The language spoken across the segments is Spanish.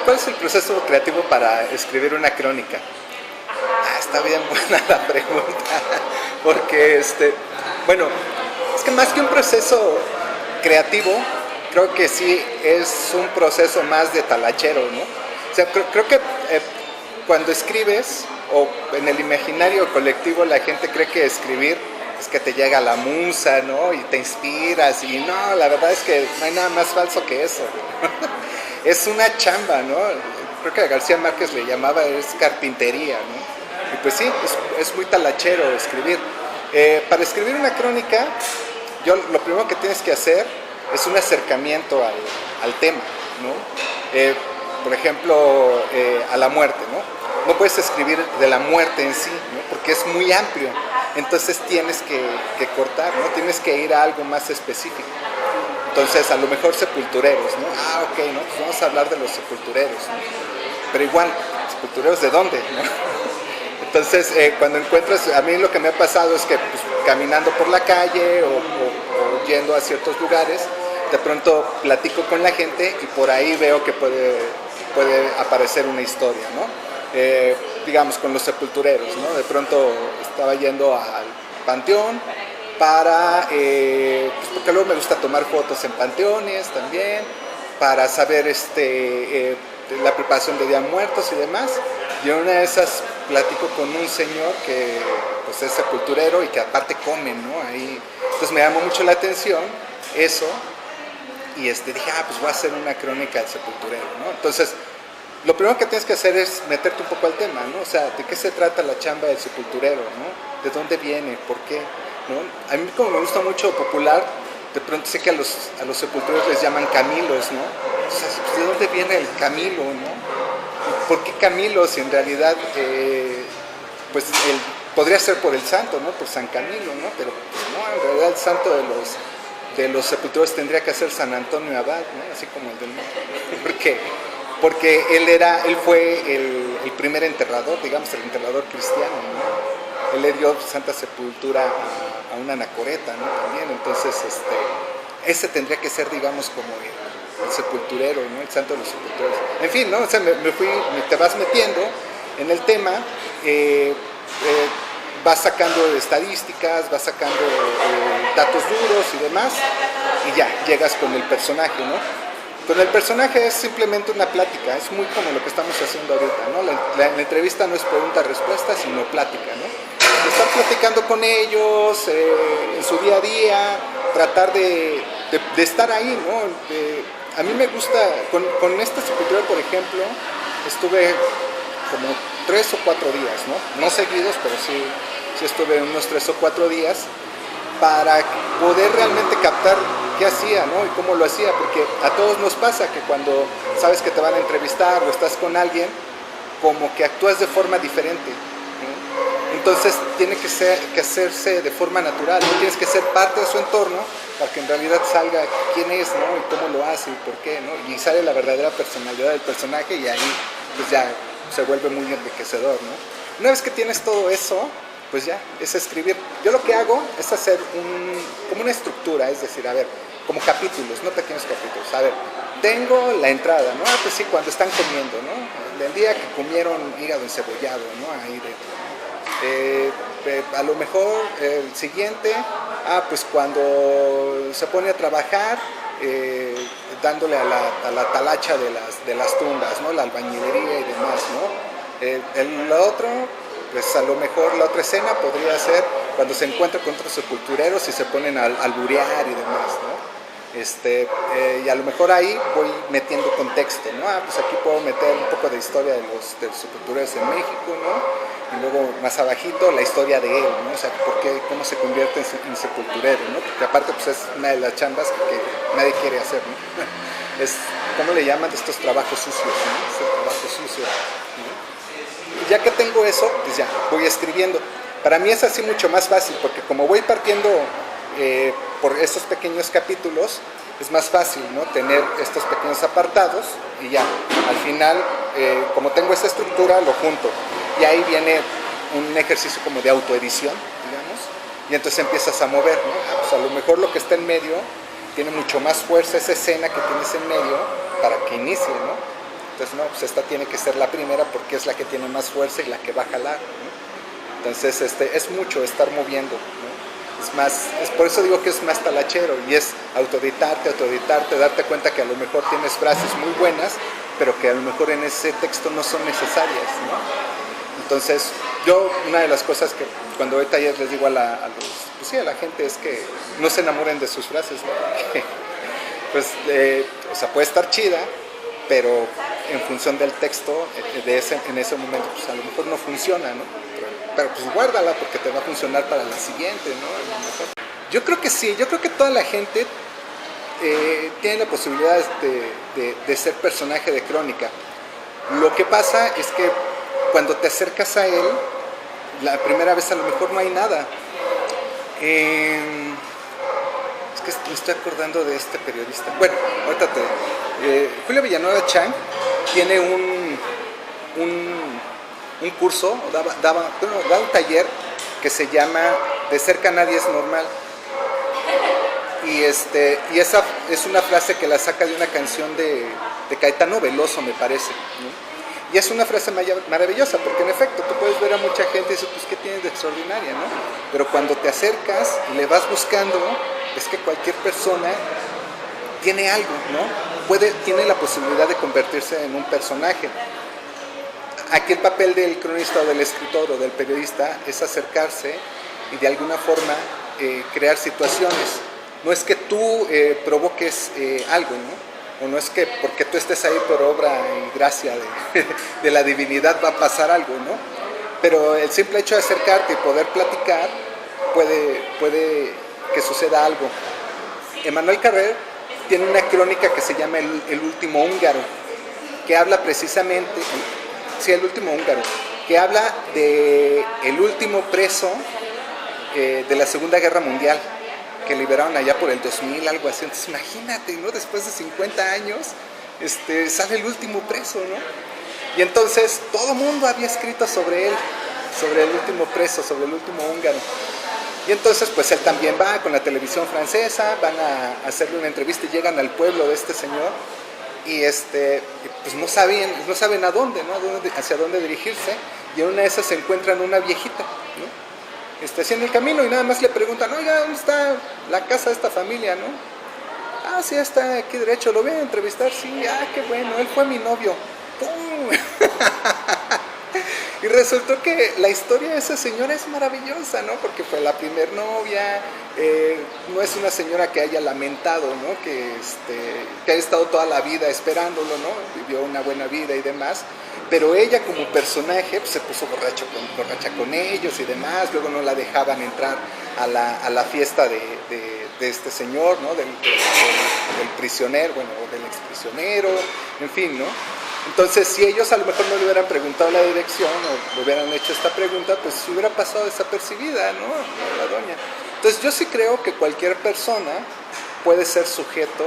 ¿Cuál es el proceso creativo para escribir una crónica? Está bien buena la pregunta, porque bueno, es que más que un proceso creativo, creo que sí es un proceso más de talachero, ¿no? O sea, creo que cuando escribes, o en el imaginario colectivo, la gente cree que escribir es que te llega la musa, ¿no? Y te inspiras, y no, la verdad es que no hay nada más falso que eso. Es una chamba, ¿no? Creo que a García Márquez le llamaba, es carpintería, ¿no? Y pues sí, es muy talachero escribir. Para escribir una crónica, lo primero que tienes que hacer es un acercamiento al tema, ¿no? Por ejemplo, a la muerte, ¿no? No puedes escribir de la muerte en sí, ¿no? Porque es muy amplio. Entonces tienes que cortar, ¿no? Tienes que ir a algo más específico. Entonces, a lo mejor sepultureros, ¿no? Ok, ¿no? Pues vamos a hablar de los sepultureros, ¿no? Pero igual, ¿sepultureros de dónde, no? Entonces, cuando encuentras, a mí lo que me ha pasado es que pues, caminando por la calle o yendo a ciertos lugares, de pronto platico con la gente y por ahí veo que puede aparecer una historia, ¿no? Digamos, con los sepultureros, ¿no? De pronto estaba yendo al panteón pues porque luego me gusta tomar fotos en panteones también, para saber la preparación de Día de Muertos y demás. Y en una de esas platico con un señor que pues es sepulturero y que aparte come, ¿no? Ahí. Entonces me llamó mucho la atención eso y dije, pues voy a hacer una crónica del sepulturero, ¿no? Entonces, lo primero que tienes que hacer es meterte un poco al tema, ¿no? O sea, ¿de qué se trata la chamba del sepulturero, ¿no? ¿De dónde viene? ¿Por qué? ¿No? A mí, como me gusta mucho popular, de pronto sé que a los sepultureros les llaman Camilos, ¿no? O sea, ¿de dónde viene el Camilo, no? ¿Por qué Camilo si en realidad, pues, podría ser por el santo, ¿no? Por San Camilo, ¿no? Pero pues, no, en realidad el santo de los sepultureros tendría que ser San Antonio Abad, ¿no? Así como el del mundo. Porque él fue el primer enterrador, digamos, el enterrador cristiano, ¿no? Él le dio santa sepultura a una anacoreta, ¿no? También, entonces, ese tendría que ser, digamos, como el sepulturero, ¿no? El santo de los sepultureros. En fin, ¿no? O sea, te vas metiendo en el tema, vas sacando estadísticas, vas sacando datos duros y demás, y ya, llegas con el personaje, ¿no? Con el personaje es simplemente una plática, es muy como lo que estamos haciendo ahorita, ¿no? La entrevista no es pregunta-respuesta, sino plática, ¿no? Estar platicando con ellos en su día a día, tratar de estar ahí, ¿no? A mí me gusta, con este sepulturero, por ejemplo, estuve como 3 o 4 días, ¿no? No seguidos, pero sí estuve unos 3 o 4 días para poder realmente captar qué hacía, ¿no? Y cómo lo hacía, porque a todos nos pasa que cuando sabes que te van a entrevistar o estás con alguien, como que actúas de forma diferente, ¿no? Entonces tiene que hacerse de forma natural, no tienes que ser parte de su entorno para que en realidad salga quién es, ¿no? Y cómo lo hace y por qué, ¿no? Y sale la verdadera personalidad del personaje y ahí pues ya se vuelve muy enriquecedor, ¿no? Una vez que tienes todo eso, pues ya, es escribir. Yo lo que hago es hacer como una estructura, es decir, a ver, como capítulos, no pequeños capítulos. A ver, tengo la entrada, ¿no? Pues sí, cuando están comiendo, ¿no? El día que comieron hígado encebollado, ¿no? Ahí a lo mejor el siguiente, pues cuando se pone a trabajar, dándole a la talacha de las tumbas, ¿no? La albañilería y demás, ¿no? El otro, pues a lo mejor la otra escena podría ser cuando se encuentra con otros sepultureros y se ponen a alburear y demás, ¿no? Y a lo mejor ahí voy metiendo contexto, ¿no? Pues aquí puedo meter un poco de historia de los sepultureros en México, ¿no? Y luego más abajito la historia de él, ¿no? O sea, cómo se convierte en sepulturero, ¿no? Porque aparte pues es una de las chambas que nadie quiere hacer, ¿no? Es, ¿cómo le llaman de estos trabajos sucios, ¿no? Este trabajo sucio, ¿no? Y ya que tengo eso, pues ya, voy escribiendo. Para mí es así mucho más fácil, porque como voy partiendo por estos pequeños capítulos, es más fácil, ¿no? Tener estos pequeños apartados y ya, al final, como tengo esta estructura, lo junto. Y ahí viene un ejercicio como de autoedición, digamos, y entonces empiezas a mover, ¿no? Pues a lo mejor lo que está en medio tiene mucho más fuerza esa escena que tienes en medio para que inicie, ¿no? Entonces, no, pues esta tiene que ser la primera porque es la que tiene más fuerza y la que va a jalar, ¿no? Entonces, es mucho estar moviendo, ¿no? Es más, por eso digo que es más talachero, y es autoeditarte, darte cuenta que a lo mejor tienes frases muy buenas, pero que a lo mejor en ese texto no son necesarias, ¿no? Entonces, yo, una de las cosas que cuando doy talleres les digo a la gente es que no se enamoren de sus frases, ¿no? Porque, pues, o sea, puede estar chida, pero en función del texto, en ese momento, pues a lo mejor no funciona, ¿no? Pero pues guárdala porque te va a funcionar para la siguiente, ¿no? A lo mejor. Yo creo que sí, yo creo que toda la gente tiene la posibilidad de ser personaje de crónica. Lo que pasa es que cuando te acercas a él, la primera vez a lo mejor no hay nada. Es que me estoy acordando de este periodista. Bueno, ahorita Julio Villanueva Chang tiene un curso, daba un taller que se llama De cerca nadie es normal. Y esa es una frase que la saca de una canción de Caetano Veloso, me parece, ¿no? Y es una frase maravillosa, porque en efecto tú puedes ver a mucha gente y dices, pues ¿qué tienes de extraordinaria, no? Pero cuando te acercas y le vas buscando, es que cualquier persona tiene algo, ¿no? Tiene la posibilidad de convertirse en un personaje. Aquí el papel del cronista o del escritor o del periodista es acercarse y de alguna forma crear situaciones. No es que tú provoques algo, ¿no? O no es que porque tú estés ahí por obra y gracia de la divinidad va a pasar algo, ¿no? Pero el simple hecho de acercarte y poder platicar puede que suceda algo. Emmanuel Carrer tiene una crónica que se llama El último húngaro, que habla precisamente, el último húngaro, que habla de el último preso de la Segunda Guerra Mundial, que liberaron allá por el 2000, algo así. Entonces imagínate, ¿no? Después de 50 años, sale el último preso, ¿no? Y entonces todo el mundo había escrito sobre él, sobre el último preso, sobre el último húngaro. Y entonces pues él también va con la televisión francesa, van a hacerle una entrevista y llegan al pueblo de este señor y pues no saben a dónde, ¿no? Hacia dónde dirigirse, y en una de esas se encuentran una viejita, ¿no? Haciendo el camino y nada más le preguntan, oiga, ¿dónde está la casa de esta familia, no? Ah, sí, está aquí derecho, lo voy a entrevistar, sí, qué bueno, él fue mi novio. ¡Pum! Y resultó que la historia de esa señora es maravillosa, ¿no? Porque fue la primer novia, no es una señora que haya lamentado, ¿no? Que haya estado toda la vida esperándolo, ¿no? Vivió una buena vida y demás, pero ella como personaje pues, se puso borracha con ellos y demás, luego no la dejaban entrar a la fiesta de este señor, ¿no? Del prisionero, bueno, o del exprisionero, en fin, ¿no? Entonces, si ellos a lo mejor no le hubieran preguntado la dirección o le hubieran hecho esta pregunta, pues se hubiera pasado desapercibida, ¿no? La doña. Entonces, yo sí creo que cualquier persona puede ser sujeto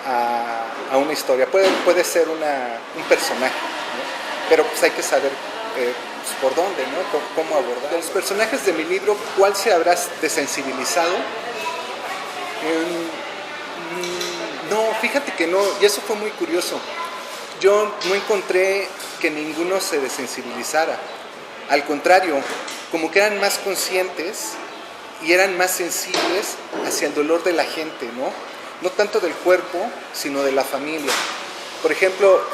a una historia, puede ser un personaje, ¿no? Pero pues hay que saber pues, por dónde, ¿no? Cómo abordar. De los personajes de mi libro, ¿cuál se habrá desensibilizado? No, fíjate que no, y eso fue muy curioso. Yo no encontré que ninguno se desensibilizara. Al contrario, como que eran más conscientes y eran más sensibles hacia el dolor de la gente, ¿no? No tanto del cuerpo, sino de la familia. Por ejemplo,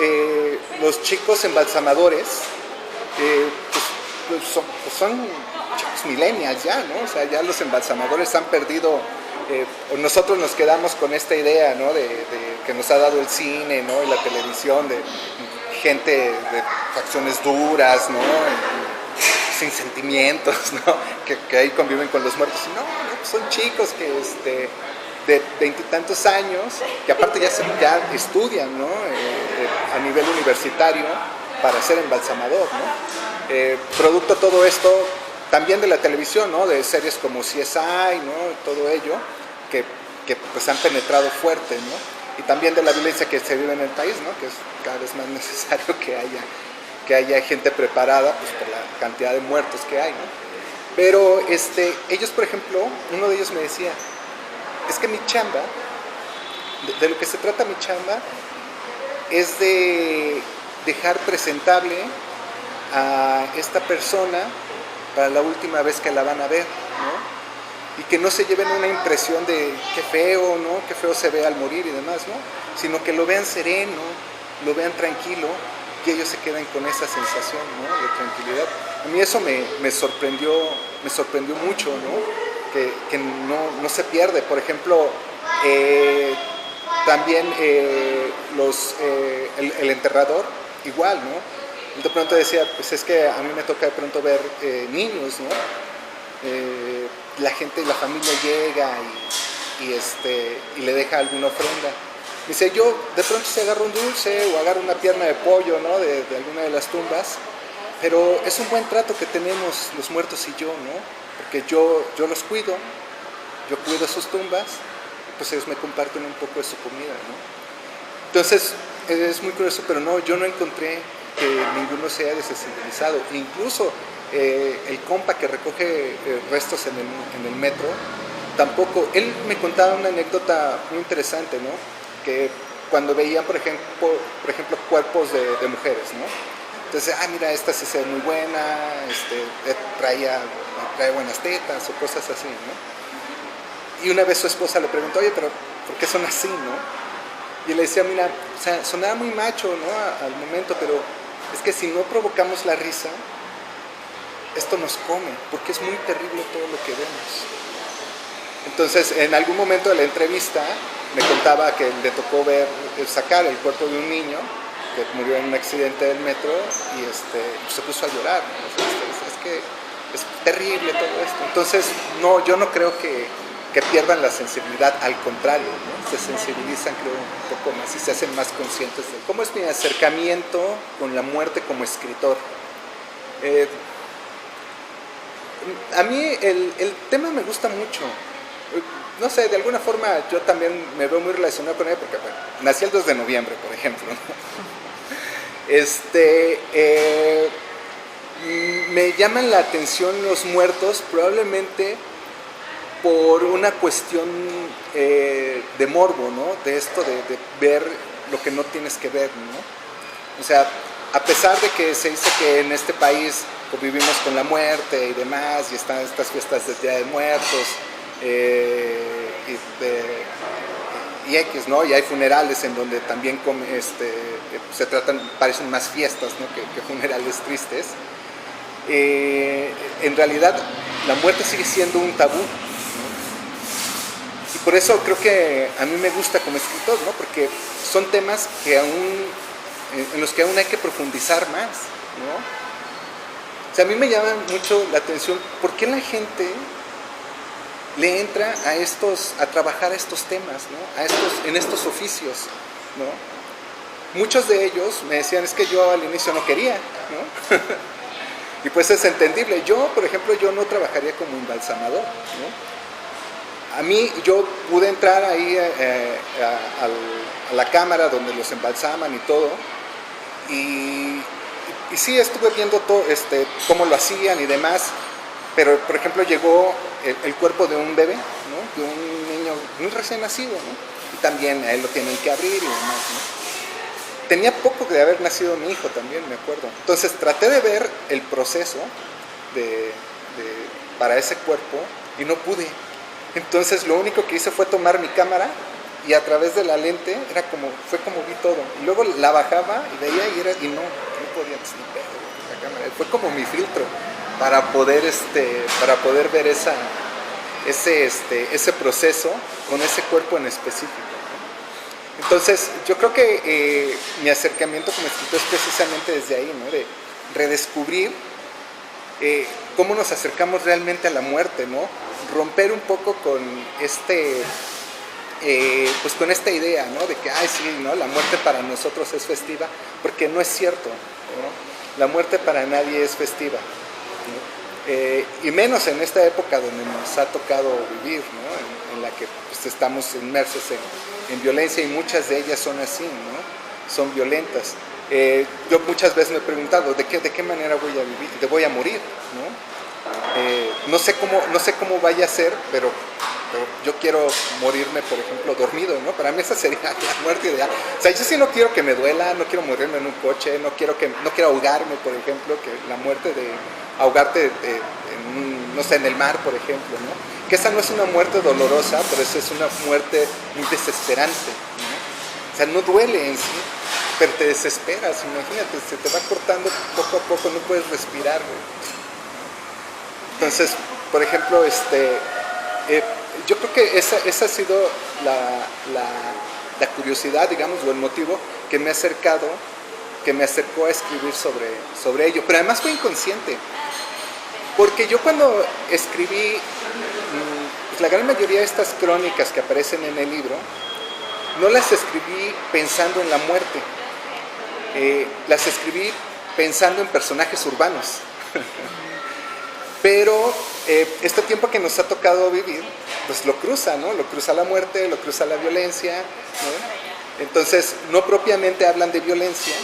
los chicos embalsamadores, pues son chicos millennials ya, ¿no? O sea, ya los embalsamadores han perdido... nosotros nos quedamos con esta idea, ¿no? Que nos ha dado el cine, ¿no? Y la televisión, de gente de facciones duras, ¿no? Sin sentimientos, ¿no? Que ahí conviven con los muertos. No, pues son chicos que de 20 y tantos años, que aparte ya estudian, ¿no? A nivel universitario para ser embalsamador, ¿no? Producto todo esto también de la televisión, ¿no? De series como CSI, ¿no? Todo ello, que pues han penetrado fuerte, ¿no? Y también de la violencia que se vive en el país, ¿no? Que es cada vez más necesario que haya gente preparada, pues por la cantidad de muertos que hay, ¿no? Pero ellos, por ejemplo, uno de ellos me decía, es que mi chamba, de lo que se trata mi chamba, es de dejar presentable a esta persona para la última vez que la van a ver, ¿no? Y que no se lleven una impresión de qué feo, ¿no? Qué feo se ve al morir y demás, ¿no? Sino que lo vean sereno, lo vean tranquilo y ellos se queden con esa sensación, ¿no? De tranquilidad. A mí eso me sorprendió mucho, ¿no? Que no se pierde. Por ejemplo, también el enterrador, igual, ¿no? Él de pronto decía, pues es que a mí me toca de pronto ver niños, ¿no? La gente, la familia llega y le deja alguna ofrenda. Dice, yo de pronto se agarro un dulce o agarro una pierna de pollo, ¿no? de alguna de las tumbas, pero es un buen trato que tenemos los muertos y yo, ¿no? Porque yo los cuido, yo cuido sus tumbas, pues ellos me comparten un poco de su comida, ¿no? Entonces, es muy curioso, pero no, yo no encontré que ninguno se haya desensibilizado. Incluso el compa que recoge restos en el metro, tampoco. Él me contaba una anécdota muy interesante, ¿no? Que cuando veían, por ejemplo cuerpos de mujeres, ¿no? Entonces, mira, esta sí se ve muy buena, trae buenas tetas o cosas así, ¿no? Y una vez su esposa le preguntó, oye, pero ¿por qué son así, no? Y le decía, mira, o sea, sonaba muy macho, ¿no? Al momento, pero es que si no provocamos la risa, esto nos come, porque es muy terrible todo lo que vemos. Entonces, en algún momento de la entrevista, me contaba que le tocó sacar el cuerpo de un niño que murió en un accidente del metro y se puso a llorar, ¿no? Es que es terrible todo esto. Entonces, no, yo no creo que pierdan la sensibilidad, al contrario, ¿no? Se sensibilizan, creo, un poco más y se hacen más conscientes de cómo es mi acercamiento con la muerte como escritor. A mí el tema me gusta mucho. No sé, de alguna forma yo también me veo muy relacionado con él porque, bueno, nací el 2 de noviembre, por ejemplo, ¿no? Me llaman la atención los muertos probablemente por una cuestión de morbo, ¿no? De esto de ver lo que no tienes que ver, ¿no? O sea, a pesar de que se dice que en este país convivimos con la muerte y demás, y están estas fiestas del Día de Muertos, y X, ¿no? Y hay funerales en donde también se tratan, parecen más fiestas, ¿no? que funerales tristes. En realidad la muerte sigue siendo un tabú, ¿no? Y por eso creo que a mí me gusta como escritor, ¿no? Porque son temas en los que aún hay que profundizar más, ¿no? O sea, a mí me llama mucho la atención por qué la gente le entra a trabajar estos temas, ¿no? En estos oficios, ¿no? Muchos de ellos me decían, es que yo al inicio no quería, ¿no? Y pues es entendible. Yo, por ejemplo, yo no trabajaría como embalsamador, ¿no? A mí, yo pude entrar ahí a la cámara donde los embalsaman y todo, y sí estuve viendo todo, cómo lo hacían y demás, pero, por ejemplo, llegó el cuerpo de un bebé, ¿no? De un niño muy recién nacido, ¿no? Y también a él lo tienen que abrir y demás, ¿no? Tenía poco de haber nacido mi hijo también, me acuerdo. Entonces traté de ver el proceso para ese cuerpo y no pude. Entonces lo único que hice fue tomar mi cámara y a través de la lente fue como vi todo. Y luego la bajaba y veía y no podía ni ver la cámara. Fue como mi filtro para poder ver ese proceso con ese cuerpo en específico. Entonces, yo creo que mi acercamiento como escritor es precisamente desde ahí, ¿no? De redescubrir cómo nos acercamos realmente a la muerte, ¿no? Romper un poco con pues con esta idea, ¿no? De que, sí, ¿no? La muerte para nosotros es festiva, porque no es cierto, ¿no? La muerte para nadie es festiva, ¿no? Y menos en esta época donde nos ha tocado vivir, ¿no? En la que pues, estamos inmersos en violencia y muchas de ellas son así, ¿no? Son violentas. Yo muchas veces me he preguntado de qué manera voy a morir, ¿no? No sé cómo vaya a ser, pero pero yo quiero morirme, por ejemplo, dormido, ¿no? Para mí esa sería la muerte ideal. O sea, yo sí no quiero que me duela, no quiero morirme en un coche, no quiero ahogarme, por ejemplo, que la muerte de ahogarte no sé, en el mar, por ejemplo, ¿no? Que esa no es una muerte dolorosa, pero esa es una muerte muy desesperante, ¿no? O sea, no duele en sí, pero te desesperas, imagínate, se te va cortando poco a poco, no puedes respirar, güey. Entonces, por ejemplo, yo creo que esa ha sido la curiosidad, digamos, o el motivo que me acercó a escribir sobre ello. Pero además fue inconsciente, porque yo cuando escribí pues la gran mayoría de estas crónicas que aparecen en el libro, no las escribí pensando en la muerte, las escribí pensando en personajes urbanos. Pero este tiempo que nos ha tocado vivir, pues lo cruza, ¿no? Lo cruza la muerte, lo cruza la violencia, ¿no? Entonces, no propiamente hablan de violencia,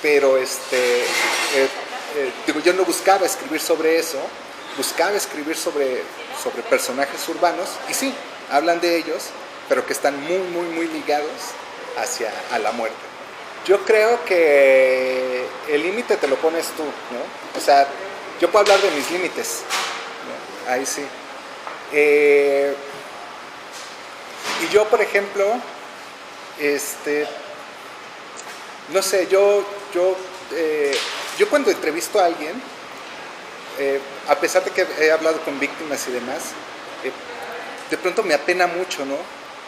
pero digo, yo no buscaba escribir sobre eso, buscaba escribir sobre personajes urbanos, y sí, hablan de ellos, pero que están muy, muy, muy ligados a la muerte. Yo creo que el límite te lo pones tú, ¿no? O sea, yo puedo hablar de mis límites, ¿no? Ahí sí. Y yo, por ejemplo, no sé, yo cuando entrevisto a alguien, a pesar de que he hablado con víctimas y demás, de pronto me apena mucho, ¿no?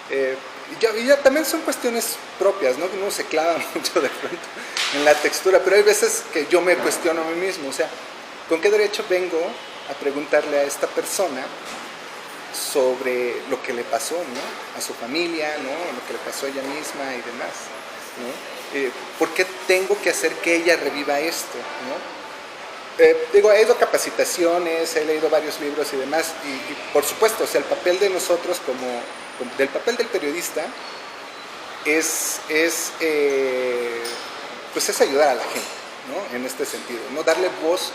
Y ya también son cuestiones propias, ¿no? Uno se clava mucho de pronto en la textura, pero hay veces que yo me cuestiono a mí mismo, o sea, ¿con qué derecho vengo a preguntarle a esta persona sobre lo que le pasó, ¿no? A su familia, ¿no? Lo que le pasó a ella misma y demás, ¿no? ¿Por qué tengo que hacer que ella reviva esto, ¿no? Digo, he ido a capacitaciones, he leído varios libros y demás, y por supuesto, o sea, el papel de nosotros del papel del periodista pues es ayudar a la gente, ¿no? En este sentido, no darle voz.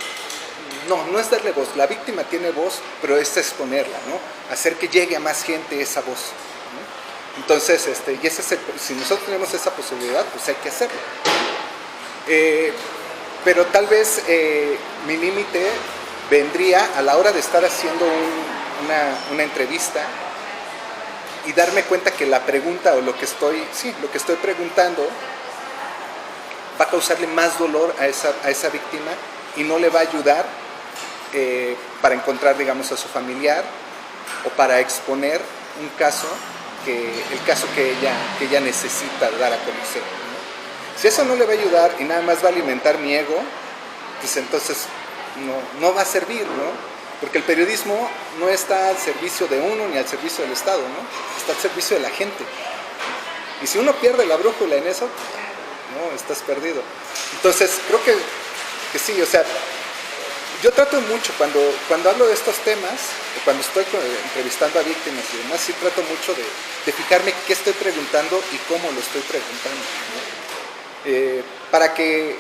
No es darle voz, la víctima tiene voz, pero es exponerla, ¿no? Hacer que llegue a más gente esa voz, ¿no? Entonces, si nosotros tenemos esa posibilidad, pues hay que hacerlo. Pero tal vez mi límite vendría a la hora de estar haciendo una entrevista y darme cuenta que la pregunta o lo que estoy preguntando va a causarle más dolor a esa víctima y no le va a ayudar para encontrar, digamos, a su familiar o para exponer el caso que ella necesita dar a conocer, ¿no? Si eso no le va a ayudar y nada más va a alimentar mi ego, pues entonces no va a servir, ¿no? Porque el periodismo no está al servicio de uno ni al servicio del Estado, ¿no? Está al servicio de la gente. Y si uno pierde la brújula en eso, no, estás perdido. Entonces, creo que sí, o sea, yo trato mucho cuando hablo de estos temas, o cuando estoy entrevistando a víctimas y demás, sí trato mucho de fijarme qué estoy preguntando y cómo lo estoy preguntando, ¿no? Para que,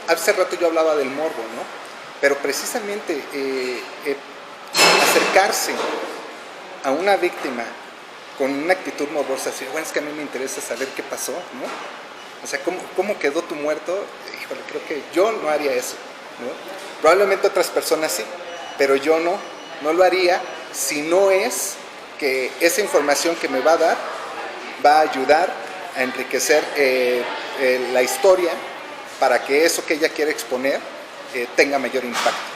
hace rato yo hablaba del morbo, ¿no? Pero precisamente acercarse a una víctima con una actitud morbosa, así, bueno, es que a mí me interesa saber qué pasó, ¿no? O sea, ¿cómo quedó tu muerto? Híjole, creo que yo no haría eso, ¿no? Probablemente otras personas sí, pero yo no lo haría si no es que esa información que me va a dar va a ayudar a enriquecer la historia para que eso que ella quiere exponer tenga mayor impacto.